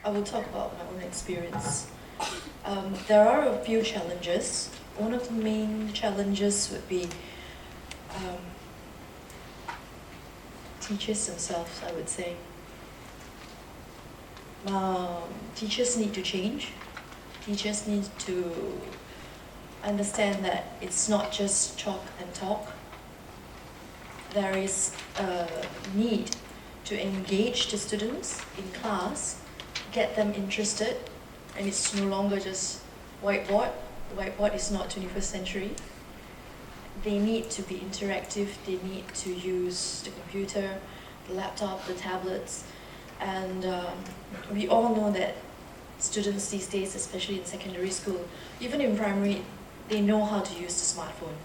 I will talk about my own experience. There are a few challenges. One of the main challenges would be teachers themselves, I would say. Teachers need to change. Teachers need to understand that it's not just chalk and talk. There is a need to engage the students in class, get them interested, and it's no longer just whiteboard. The whiteboard is not 21st century. They need to be interactive, they need to use the computer, the laptop, the tablets, and we all know that students these days, especially in secondary school, even in primary, they know how to use the smartphone.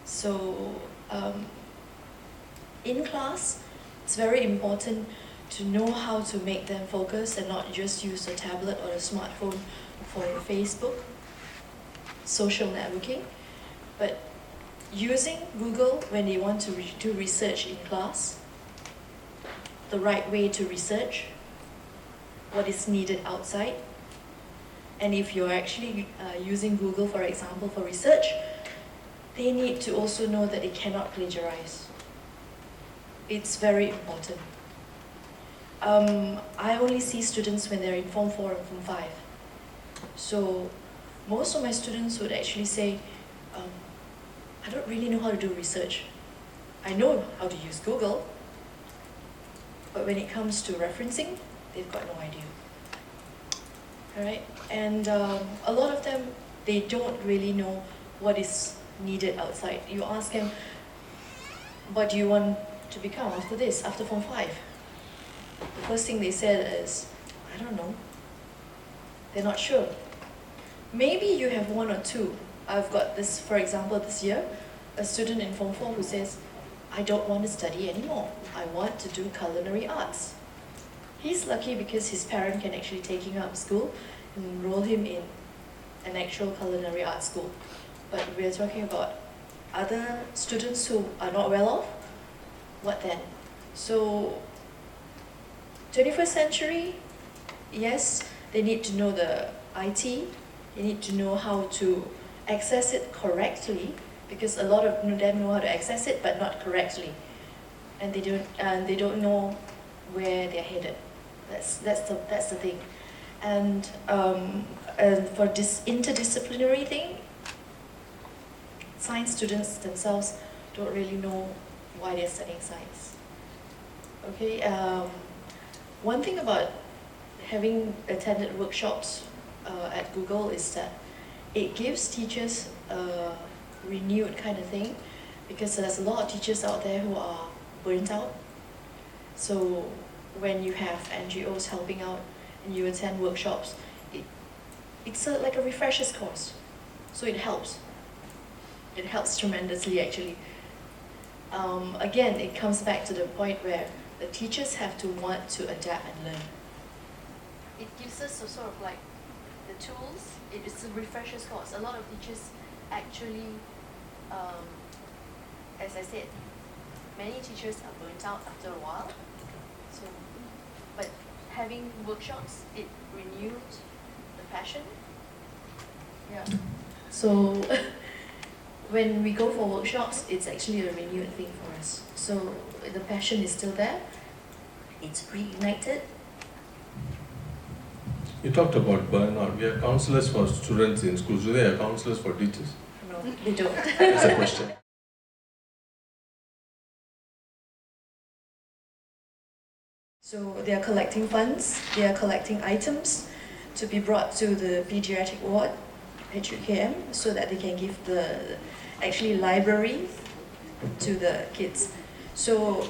So in class, it's very important to know how to make them focus and not just use the tablet or the smartphone for Facebook, social networking, but using Google when they want to do research in class, the right way to research, what is needed outside. And if you're actually using Google, for example, for research, they need to also know that they cannot plagiarize. It's very important. I only see students when they're in Form 4 and Form 5. So most of my students would actually say, I don't really know how to do research. I know how to use Google, but when it comes to referencing, they've got no idea. All right? And a lot of them, they don't really know what is needed outside. You ask them, what do you want to become after this, after Form 5? The first thing they said is, I don't know. They're not sure. Maybe you have one or two. I've got this, for example, this year, a student in Form 4 who says, I don't want to study anymore. I want to do culinary arts. He's lucky because his parent can actually take him out of school and enroll him in an actual culinary arts school. But we're talking about other students who are not well off. What then? So, 21st century, yes, they need to know the IT, they need to know how to access it correctly, because a lot of them know how to access it, but not correctly, and they don't know where they're headed. That's the thing, and for this interdisciplinary thing, science students themselves don't really know why they're studying science. Okay, one thing about having attended workshops at Google is that it gives teachers a renewed kind of thing, because there's a lot of teachers out there who are burnt out. So when you have NGOs helping out and you attend workshops, it's like a refresher's course. So it helps. It helps tremendously, actually. Again, it comes back to the point where the teachers have to want to adapt and learn. It gives us a sort of like the tools. It's a refresher's course. A lot of teachers actually, as I said, many teachers are burnt out after a while. So, but having workshops, it renewed the passion. Yeah. So when we go for workshops, it's actually a renewed thing for us. So the passion is still there. It's reignited. You talked about burnout. We have counselors for students in schools. Do they have counselors for teachers? No, they don't. That's a question. So they are collecting funds, they are collecting items to be brought to the pediatric ward, HUKM, so that they can give the library to the kids. So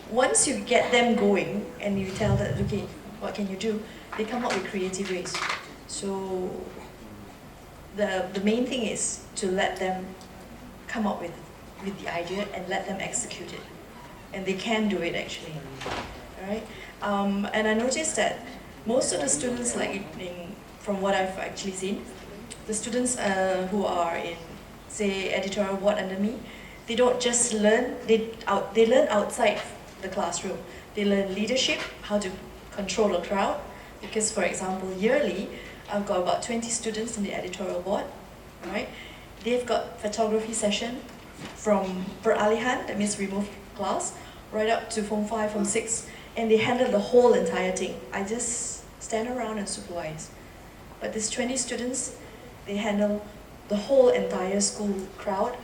once you get them going and you tell them, okay, what can you do? They come up with creative ways. So the main thing is to let them come up with the idea and let them execute it. And they can do it, actually. All right? And I noticed that most of the students, from what I've actually seen, the students who are in, say, editorial ward under me, they don't just learn, they learn outside the classroom. They learn leadership, how to control a crowd, Because, for example, yearly, I've got about 20 students in the editorial board, right? They've got photography session from peralihan, that means remove class, right up to Form 5, Form 6, and they handle the whole entire thing. I just stand around and supervise. But these 20 students, they handle the whole entire school crowd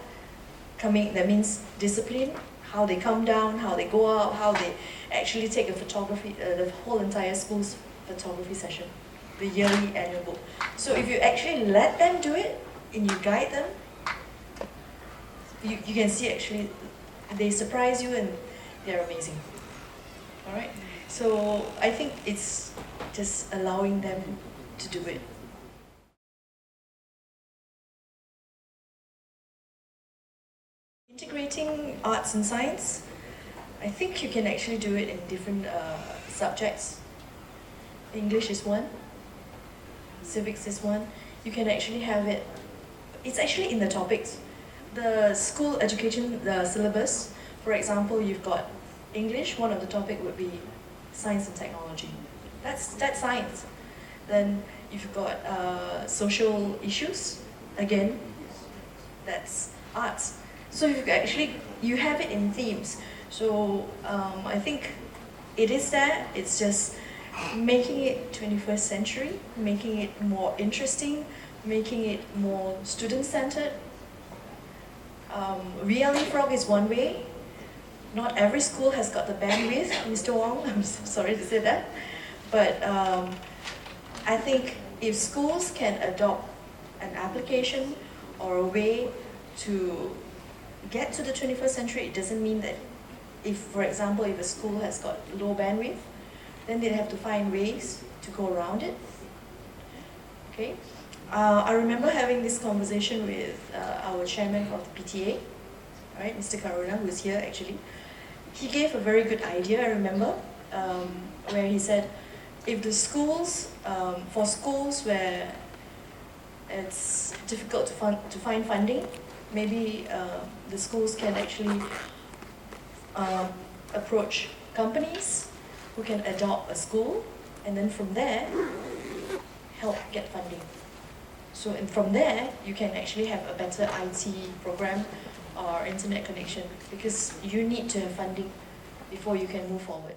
coming, that means discipline, how they come down, how they go out, how they actually take a photography, the whole entire school's photography session, the yearly annual book. So if you actually let them do it and you guide them, you can see actually they surprise you and they're amazing. All right. So I think it's just allowing them to do it. Integrating arts and science, I think you can actually do it in different subjects. English is one, civics is one. You can actually have it, it's actually in the topics. The school education, the syllabus, for example, you've got English, one of the topic would be science and technology. That's science. Then you've got social issues, again, that's arts. So you have it in themes. So I think it is there, it's just making it 21st century, making it more interesting, making it more student-centered. Really Frog is one way. Not every school has got the bandwidth, Mr. Wong, I'm so sorry to say that. But I think if schools can adopt an application or a way to get to the 21st century, it doesn't mean that if, for example, if a school has got low bandwidth, then they have to find ways to go around it. Okay? I remember having this conversation with our chairman of the PTA, right, Mr. Karuna, who is here actually. He gave a very good idea, I remember, where he said, if the schools, for schools where it's difficult to find funding, maybe the schools can actually approach companies who can adopt a school, and then from there, help get funding. So and from there, you can actually have a better IT program or internet connection, because you need to have funding before you can move forward.